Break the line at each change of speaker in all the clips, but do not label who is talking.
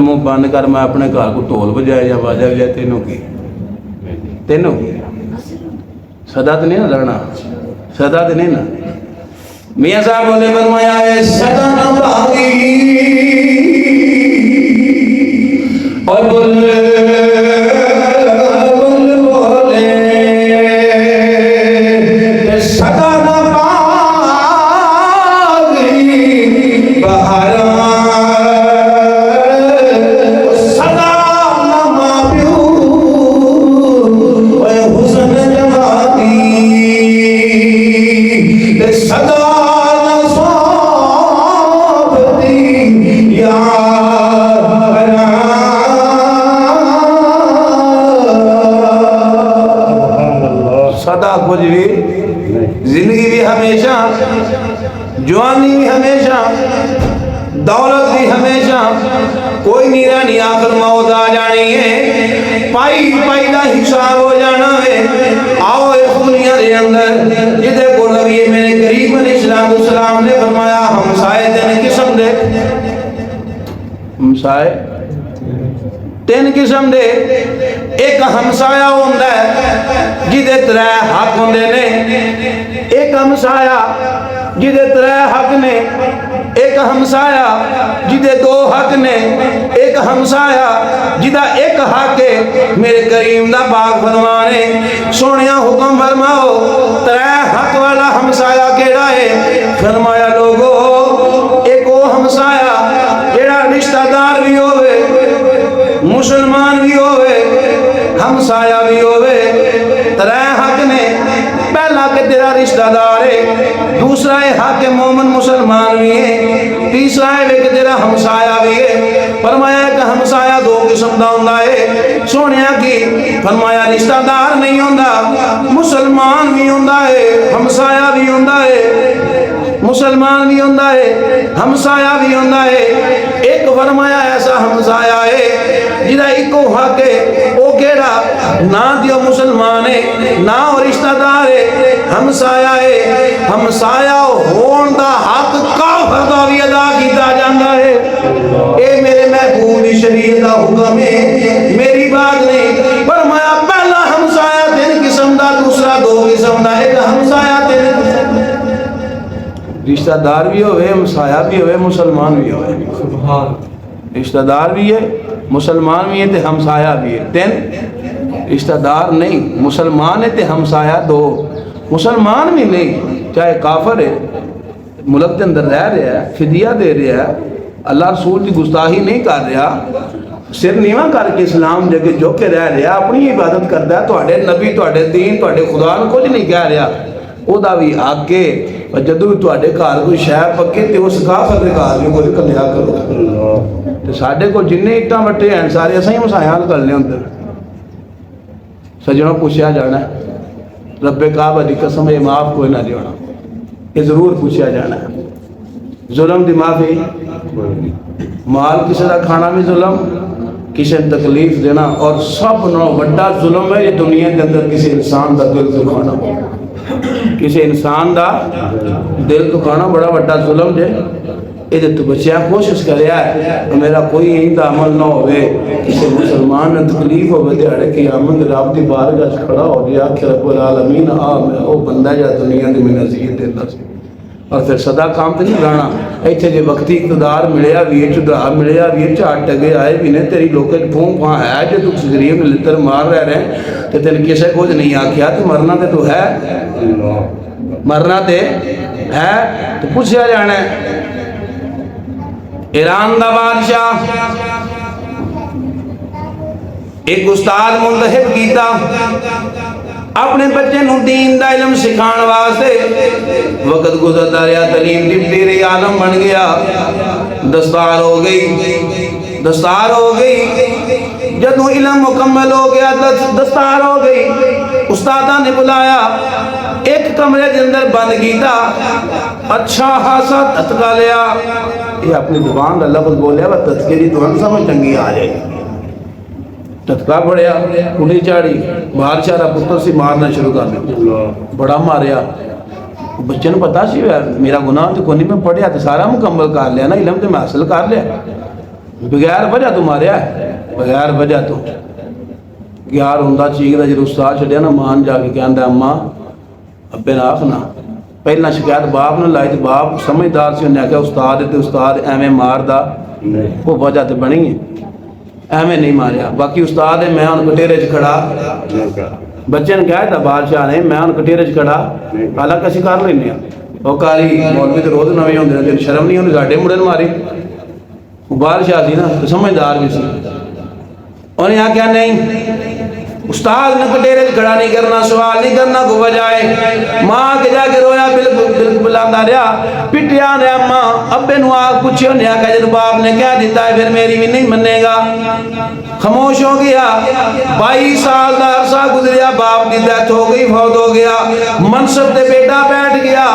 منہ بند کر میں اپنے گھر کو ٹول بجائے یا باجا بجائے تینوں کی صدا تو نہیں نا لڑنا صدا تو نہیں نا میاں صاحب نے فرمایا ہے صدا نہ باغی اور بولے صدا نہ باغی بہارا صدا نہ مابیو اے حسن جمالی صدا نہ صحابتی یا صدا کچھ بھی زندگی بھی ہمیشہ جوانی بھی ہمیشہ دولت بھی ہمیشہ کوئی نہیں رہنی آخر موت آ جانی ہے پائی پائی دا حساب ہو جانا ہے آؤ اس دنیا دے اندر جدے کو نبی میرے کریم علیہ السلام نے فرمایا ہمسائے تین قسم دے ہمسائے تین قسم دے ایک ہمسایا ہوندہ ہے جدے ترے حق ہوندے نے ایک ہمسایا جدے ترے حق نے ایک ہمسایا جدے دو حق نے ایک ہمسایا جدہ ایک حق ہے میرے کریم دا پاک فرمانے سونیا حکم فرماؤ ترے حق والا ہمسایا کیڑا ہے فرمایا لوگو ایک وہ ہمسایا جیڑا رشتہ دار بھی ہوئے مسلمان بھی ہوئے ہمسایا بھی ہوئے ترے حق نے پہلا کہ تیرا رشتہ دار ہے دوسرا ہے حق مومن مسلمان بھی ہے تیسرا ہے کہ تیرا ہمسایا بھی ہے فرمایا کہ ہمسایا دو قسم دا ہوندہ ہے سونیا کی فرمایا رشتہ دار نہیں ہوندہ مسلمان بھی ہوندہ ہے ہمسایا بھی ہوندہ ہے مسلمان بھی ہوندہ ہے ہمسایا بھی ہوندہ ہے ایک فرمایا ایسا ہمسایا ہے جدہ ایک کو حق ہے او کیڑا نہ دیو مسلمان ہے نہ اور رشتہ دار ہے ہمسایا ہے ہمسایا ہون دا حق کافر دا بھی ادا کیتا جاندہ ہے اے میرے محبوب شریعت دا حکم ہے میری بات نہیں فرمایا پہلا ہمسایا تین قسم دا دوسرا دو قسم دا ایک ہمسایا تین قسم دا رشتہ دار بھی ہوئے ہمسایا بھی ہوئے مسلمان بھی ہوئے سبحان رشتہ دار بھی ہے مسلمان بھی ہے تے ہمسایا بھی ہے تین رشتہ دار نہیں مسلمان ہے تے ہمسایا دو مسلمان بھی نہیں چاہے کافر ہے ملک کے اندر رہ رہا ہے فدیہ دے رہا ہے اللہ رسول کی گستاخی نہیں کر رہا سر نیواں کر کے اسلام جگہ جو کے رہ رہا اپنی عبادت کرتا ہے تواڈے نبی تواڈے دین تواڈے خدا نو کچھ نہیں کہہ رہا او دا بھی آگے جدو تواڈے گھر کوئی شے پکے تے اس کافر دے گھر نو کوئی کلیا کرو تے ساڈے کول جننے اٹاں وٹے ہیں سارے اساں ہی مسائل حل کر لے اندر سجنوں پوچھا جانا ہے رب کعبہ دی قسم یہ معاف کوئی نہ دینا یہ ضرور پوچھا جانا ہے ظلم دی معافی مال کسی دا کھانا بھی ظلم کسی تکلیف دینا اور سب نو بڑا ظلم ہے یہ دنیا کے اندر کسی انسان دا دل دکھانا کسی انسان دا دل دکھانا بڑا بڑا ظلم ہے یہ تو بچہ کوشش کریا ہے میرا کوئی یہی دا عمل نہ ہوئے کسی مسلمان نے تکلیف ہو گئے دیڑے کی آمد رب دی بارگاہ کھڑا ہو گیا کہ رب العالمین میں او بندہ جا دنیا دی میں نصیحت دیتا سی اور پھر صدا کام تے نہیں لانا ایتھے جے وقتی اقتدار ملیا بھی چدھا ملیا بھی چاٹ ٹگے آئے بھی نے تیری لوکل پھونک وہاں ہے جو تو غریب نے لتر مار رہ رہے ہیں تے تین کسے کچھ نہیں آکھیا تو مرنا تے تو ہے مرنا تے ہے تو پوچھا جانا ہے ایران دا بادشاہ ایک استاد منتخب کیتا اپنے بچے نو دین دا علم سکھان واسطے وقت گزرتا رہا تعلیم ڈپٹی رہی عالم بن گیا دستار ہو گئی جدو علم مکمل ہو گیا دستار ہو گئی استادہ نے بلایا ایک کمرے کے اندر بند کیتا اچھا خاصا تتکا لیا یہ اپنی زبان کا لفظ بولیا وہ تذکری تو ہم سمجھ چنگی آ جائے تتکا پڑیا کھلی چاڑی باہر چارہ پتر سے مارنا شروع کر دیا بڑا ماریا بچے نے پتا سی میرا گناہ تو کونی میں پڑھیا تو سارا مکمل کر لیا نا علم تو میں حاصل کر لیا بغیر وجہ تو ماریا ہے، بغیر وجہ تو یار ہوں چیختا جب استاد چڑیا نا مان جا کے کہہ اماں ابے نہ آخنا پہلا شکایت باپ نے لائی تو باپ سمجھدار سے انہیں آخیا استاد تے استاد ایویں ماردا وہ وجہ تو بنی ہے ایویں نہیں ماریا باقی استاد ہے میں ان کٹیرے چ کھڑا بچے نے کہا تھا بادشاہ نے میں ان کٹیرے چ کھڑا حالانکہ اسی کر لینے وہ کاری مولوی تو روز نویں ہوندے نے شرم نہیں ہوندی ساڈے مڑے ماری وہ بادشاہ سی نا تو سمجھدار بھی سی انہیں آخیا نہیں استاد نے کٹیرے کھڑا نہیں کرنا سوال نہیں کرنا کو وجہ ہے ماں کے جا کے رویا بالکل بلاندہ رہا پٹیا نے اماں ابے نو آگ پوچھے انہیں آکھا جب باپ نے کہہ دیتا ہے پھر میری بھی نہیں منے گا خاموش ہو گیا 22 سال دا عرصہ گزریا باپ دی ڈیتھ ہو گئی فوت ہو گیا منصب دے بیٹا بیٹھ گیا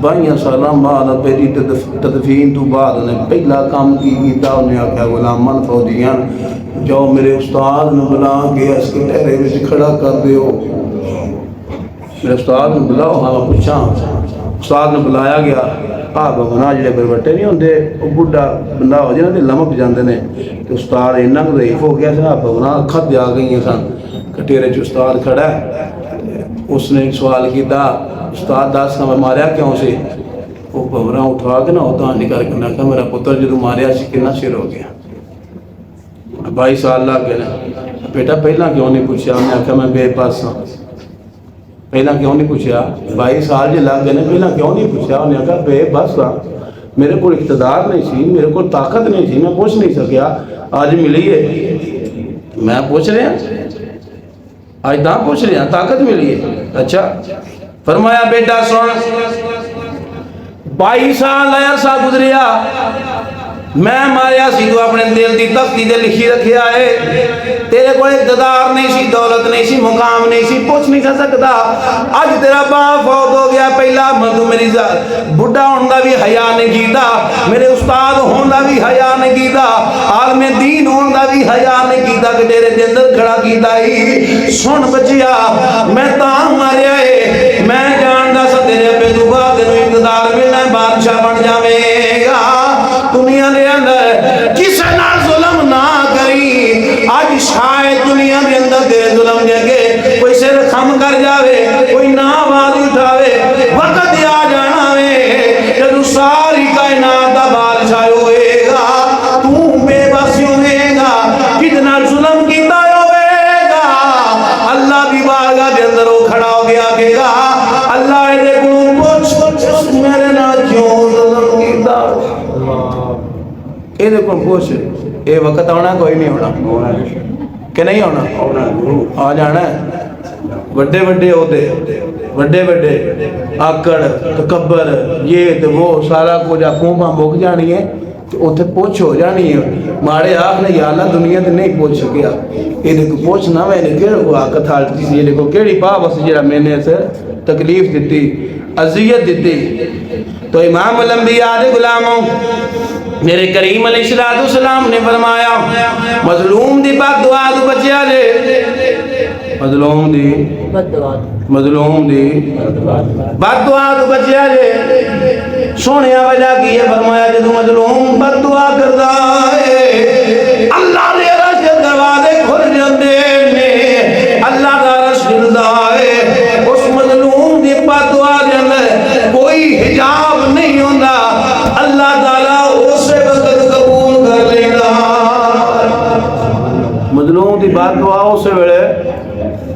22 سالہ بعد پہلی تدفین تو بعد انہیں پہلا کام کیتا انہیں آکھا غلامن فوجیان جاؤ میرے استاد نے بلا کے اس کے ٹہرے میں کھڑا کر دیو میرے استاد نے بلاؤ ہاں پوچھا استاد نے بلایا گیا آپ بنا جڑے بربٹے نہیں ہوندے وہ بڈھا بندہ ہو جائے نا لمک جاندے نے تو استاد اتنا ضعیف ہو گیا صاحب بنا اکھاں تے آ گئی سن کٹیرے چ استاد کھڑا ہے اس نے سوال کیتا استاد دس میں ماریا کیوں سے وہ بھوراں اٹھا کے نا اتاں نکل کے نہ کہ میرا پتر جدوں ماریا سی کتنا چر ہو گیا 22 سال لگ گئے بیٹا پہلا کیوں نہیں پوچھا میں آخیا میں بے پاس ہاں پہلا کیوں نہیں پوچھا 22 سال جو لگ گئے پہلا کیوں نہیں پوچھا انہیں آخیا بے بس ہاں میرے کو اقتدار نہیں سی میرے کو طاقت نہیں سی میں پوچھ نہیں سکیا آج ملی ہے میں پوچھ رہا آج تاں پوچھ رہا طاقت ملی ہے اچھا فرمایا بیٹا سن 22 سال عرصہ گزریا میں ماریا سی تو اپنے دل دی تختی دے لکھی رکھیا ہے تیرے کو اقتدار نہیں سی دولت نہیں سی مقام نہیں سی پوچھ نہیں سکتا اج تیرا باپ فوت ہو گیا پہلا مردو میری بڑھا ہوندا بھی حیا نہیں کیتا میرے استاد ہوندا بھی حیا نہیں کیتا عالم دین ہوندا بھی حیا نہیں کیتا کہ تیرے دے اندر کھڑا کیتا ہی سن بچیا میں تاں ماریا ہے میں جاندا سا تیرے پہ تو بعد تینوں اقتدار ملنا ہے بادشاہ بن جاویں گا دنیا دے اندر کسے نہ ظلم نہ کری آج شاید دنیا دے اندر تیرے ظلم دے کے کوئی سر خم کر جاوے کوئی نہ آواز اٹھاوے وقت آ جانا وے جدو ساری کائنات دا بادشاہ ہوئے گا تو بے بس ہوئے گا کتنا ظلم کیتا ہوئے گا اللہ بھی بارگاہ دے اندر وہ کھڑا ہو گیا کہ گا اللہ نے کو پوچھ میرے نہ کیوں ظلم کیتا یہ دیکھو پوچھ یہ وقت آنا کوئی نہیں ہونا کہ نہیں ہونا آ جانا ہے بڑے بڑے ہوتے بڑے بڑے آکڑ تکبر یہ تو وہ سارا کچھ اپوں بک جانی ہے تو اتنے پوچھ ہو جانی ہے مارے آپ نے یا اللہ دنیا تے نہیں پوچھ سکیا یہ دیکھو پوچھنا میں نے کہڑے کو آکا تھالتی سی یہ دیکھو کہڑی پاہ بس جڑا میں نے اسے تکلیف دیتی اذیت دیتی تو امام الانبیاء دے غلاموں میرے کریم علیہ السلام نے فرمایا مظلوم دی بد دعا تو بچیا جے مظلوم دی بد دعا تو بچیا جے سونیا وجہ کی ہے فرمایا جدو مظلوم بد دعا کردا ہے اللہ دے عرش دے دروازے کھل جاندے نے اللہ دا عرش کھلدا ہے اس مظلوم دی بد دعا دے اندر کوئی حجاب نہیں ہوندا اللہ تعالیٰ اسے وقت قبول کر لینا مظلوم دی بات دعا اسے ویلے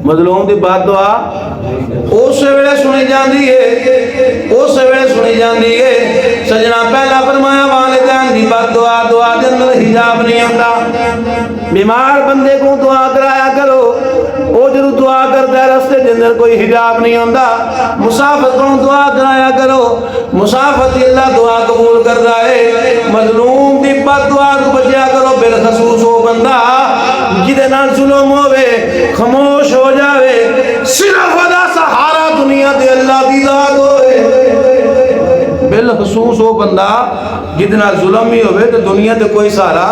مظلوم دی بات دعا اسے ویلے سنی جاندی ہے اسے ویلے سنی جاندی ہے سجنا پہلا فرمایا والدین دی بات دعا دعا دے اندر حجاب نہیں ہوندا بیمار بندے کو دعا کرایا کرو وہ جدو دعا کرتا ہے رستے دے اندر کوئی حجاب نہیں ہوندا مسافر کو دعا کرایا کرو مسافر دی اللہ دعا قبول کرتا ہے مظلوم دی بد دعا کو بچیا کرو بالخصوص وہ بندہ جدے نال ظلم ہوئے خاموش ہو جاوے صرف ادا سہارا دنیا دے اللہ دی ذات ہوئے بالخصوص وہ بندہ جتنا ظلم ہی ہوئے تو دنیا تے کوئی سارا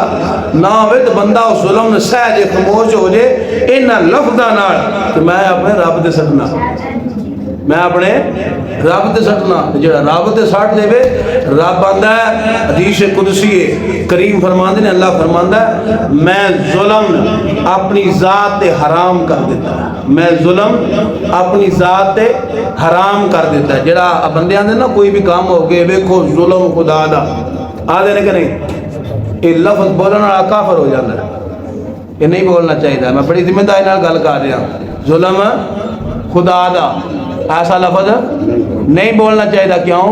نہ ہوئے تو بندہ اس ظلم نے سہ جے خاموش ہو جے انہا لفظہ نال کہ میں اپنے رب دے سکنا میں اپنے رب تے سٹنا، جڑا رب تے سٹ دے رب آندا ہے حدیث قدسی ہے، کریم فرماندے نے، اللہ فرماندا ہے میں ظلم اپنی ذات تے حرام کر دیتا ہے، میں ظلم اپنی ذات تے حرام کر دیتا ہے۔ جڑا بندے آندے نا کوئی بھی کام ہو گئے ویکھو ظلم خدا دا آدھے نے کہ نہیں، یہ لفظ بولن والا کافر ہو جاتا ہے، یہ نہیں بولنا چاہیے۔ میں بڑی ذمہ داری نال گل کر رہا، ظلم خدا دا ایسا لفظ نہیں بولنا چاہیے۔ کیوں؟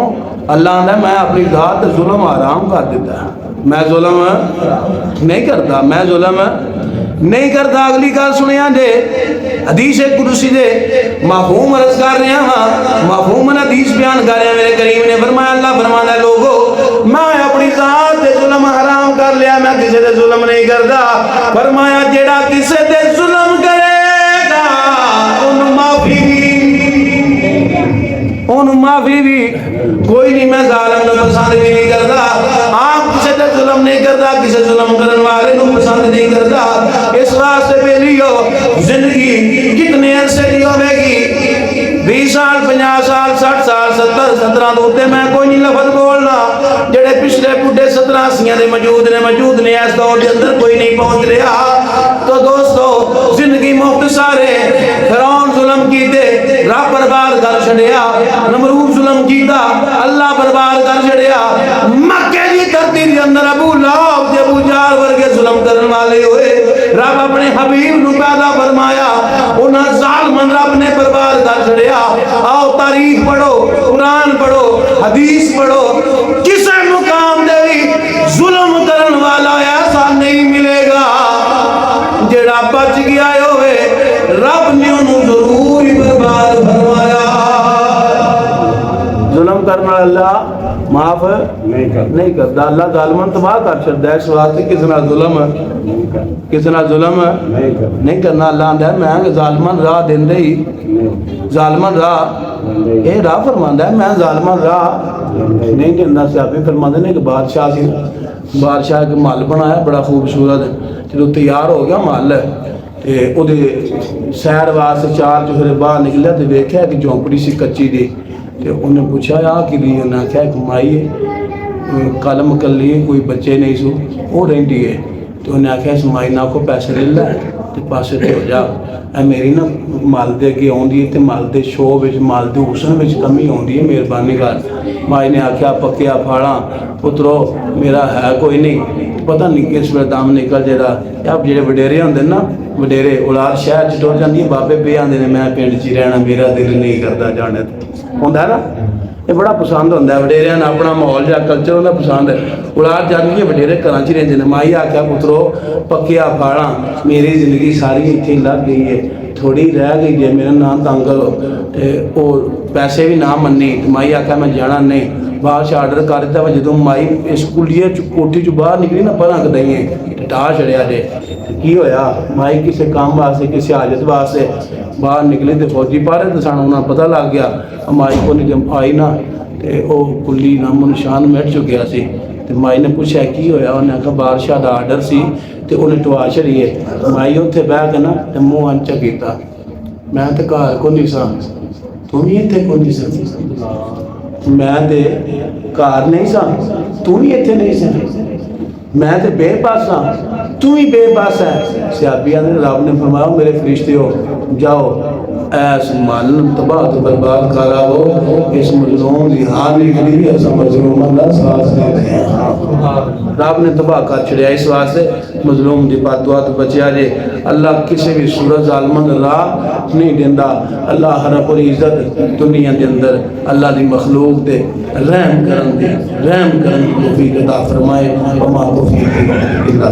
اللہ آندا ہے میں اپنی ذات ظلم حرام کر دیتا ہے، میں ظلم نہیں کرتا، میں ظلم نہیں کرتا۔ اگلی گل سنیا جے حدیث قدسی دے مفہوم عرض کر رہے ہیں، مفہوم حدیث بیان کر رہے ہیں۔ میرے کریم نے فرمایا، اللہ فرماتا ہے لوگو میں اپنی ذات تے ظلم حرام کر لیا، میں کسی تے ظلم نہیں کرتا۔ فرمایا جیڑا کسی تے ظلم کرے گا انہوں معافی بھی کوئی نہیں، میں ظالم نو پسند بھی نہیں کرتا۔ آپ کسی تے ظلم نہیں کرتا، کسی ظلم کرن والے نو پسند نہیں کرتا۔ اس واسطے پہ لیو زندگی کتنے عرصے دی ہوے گی، 20 سال 50 سال 60 سال 70 17 دوتے میں کوئی نہیں لفظ بولنا۔ جڑے پچھلے بڈھے 17 80 دے موجود نے اس دور دے اندر کوئی نہیں پہنچ رہا۔ تو دوستو زندگی مختصر ہے، فرعون ظلم کیتے رب برباد کر چھڑیا، نمرود ظلم کیتا اللہ برباد کر چھڑیا، مکے دی دھرتی دے اندر ابو لہب تے ابو جہل ورگے ظلم کرن والے ہوئے، رب اپنے حبیب نو پیدا فرمایا، انہاں ظالماں رب نے برباد کر چھڑیا۔ آؤ تاریخ پڑھو، قرآن پڑھو، حدیث پڑھو، کسے مقام دے بھی ظلم کرن والا ایسا نہیں ملے گا جڑا بچ گیا ہوئے، رب نے انہوں ضرور ہی برباد فرمایا۔ ظلم کرنا اللہ معاف نہیں کرتا، اللہ ظالمان تباہ کر چھڑتا ہے۔ اس واسطے کس نہ ظلم نہیں کرنا۔ اللہ آندا ہے میں ظالمان راہ دیندے ہی، ظالمان راہ اے راہ فرماندا ہے میں ظالمان راہ نہیں دیندا۔ صحابی فرماندے نے کہ بادشاہ سی، بادشاہ کے محل بنایا بڑا خوبصورت، جدوں تیار ہو گیا محل تے او دے سیر واسطے چار چوہرے باہر نکلیا تے ویکھیا کہ جھونپڑی سی کچی دی، تے انہیں پوچھا یا کی دی، انہیں کہا ایک مائی ہے کلم کر لیے کوئی بچے نہیں سو وہ رہندی ہے، تو انہیں آخیا اس مائی نہ کو پیسے لے لے تے پاسے تے ہو جا، اے میری نا مال دے کے آندی ہے تے مال دے شو وچ مال دے حسن وچ کمی آندی ہے، مہربانی کر۔ مائی نے آخیا پکیا پھاڑا پترو میرا ہے کوئی نہیں، پتہ نہیں کس ویلے دم نکل جائے۔ اب جڑے وڈیرے ہوندے نا، وڈیرے اولاد شہر چ ٹر جاندی ہے، بابے پہ آندے نے میں پنڈ چ رہنا میرا دل نہیں کرتا جانے ہوندا ہے نا، یہ بڑا پسند ہوتا ہے وڈیریاں اپنا ماحول یا کلچر ہوتا پسند ہے۔ اولاد جاتی ہے وڈیرے گھراں چ رہندے نے۔ مائی آخیا پترو پکیا پھاڑا میری زندگی ساری اتنے لگ گئی ہے، تھوڑی رہ گئی ہے، میرا نام تنگ کرو، اور پیسے بھی نہ منی۔ مائی آخیا میں جانا نہیں، بادشاہ آرڈر کر دیتا وا جدوں مائی اس کلیے کوٹھی چ باہر نکلی نا پرا کدیں ٹا چڑیا جے، کی ہویا مائی کسی کام واسطے کسی حاجت واسطے باہر نکلی تے فوجی پارے تے سان انہاں پتہ لگ گیا، مائی کو جب آئی نا تے او کلی نام و نشان مٹ چکیا سی۔ تے مائی نے پوچھا کی ہویا، انہیں کہا بادشاہ دا آرڈر سی تے انہیں ٹوا چڑیے۔ مائی اتنے بہ کے نا تے منہ انچا کیتا، میں تے گھر کو نہیں سا، تو بھی اتنے کو نہیں سا، میں تے گھر نہیں سا تو بھی اتنے نہیں سا، میں تے بے پاس ہاں تو بھی بے پاس ہے۔ صحابیاں نے رب نے فرمایا میرے فرشتے ہو جاؤ ایس مالن تباہ تو برباد کرا ہو، اس مظلوم دی حال نکلی ایسا مظلوم اللہ ساس دے رہے ہیں۔ رب نے تباہ کر چھڑیا، اس واسطے مظلوم دی بد دعا تو بچیا جے۔ اللہ کسی بھی صورت ظالمن راہ نہیں دیندا۔ اللہ رب العزت دنیا دے اندر اللہ دی مخلوق دے رحم کرن دی توفیق عطا فرمائے۔ وما توفیق الا